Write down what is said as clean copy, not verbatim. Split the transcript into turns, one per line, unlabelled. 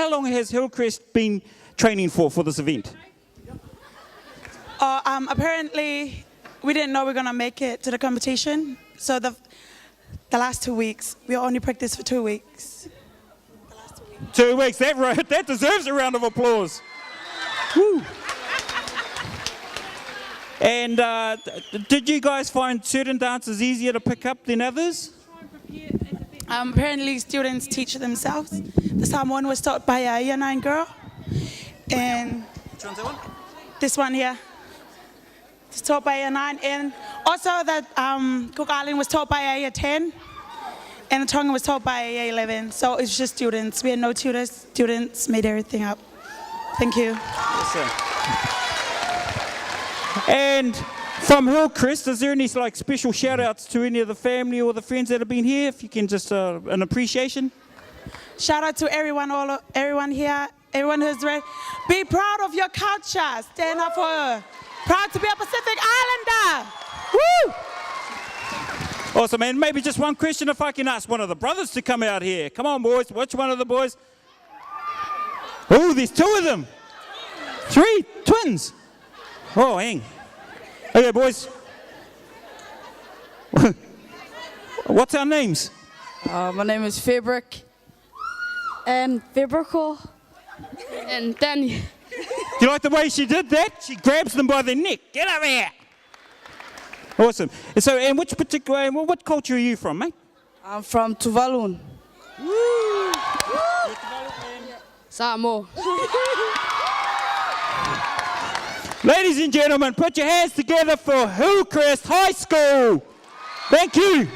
how long has Hillcrest been training for this event?
Apparently, we didn't know we were going to make it to the competition. So the last 2 weeks, we only practiced for 2 weeks.
2 weeks, that deserves a round of applause. Woo. And did you guys find certain dances easier to pick up than others?
Apparently, students teach themselves. The Samoan was taught by a Year 9 girl. And
Which one's that one?
this one here. It's taught by a Year 9. And also that Cook Island was taught by a Year 10. And the Tonga was taught by a Year 11. So it's just students. We had no tutors. Students made everything up. Thank you.
Yes, sir. And from Hillcrest, is there any special shout outs to any of the family or the friends that have been here? If you can just, an appreciation.
Shout out to everyone here, everyone who's ready. Be proud of your culture. Stand up for her. Proud to be a Pacific Islander. Woo!
Awesome, and maybe just one question if I can ask one of the brothers to come out here. Come on, boys. Which one of the boys? Oh, there's 2 of them. 3 twins. Oh, hang. Okay, boys. What's our names?
My name is Fabric. And Fabrico. And Danny.
Do you like the way she did that? She grabs them by the neck. Get over here. Awesome. And so, and what culture are you from, mate?
I'm from Tuvalu.
Woo!
Samoa.
Ladies and gentlemen, put your hands together for Hillcrest High School. Thank you.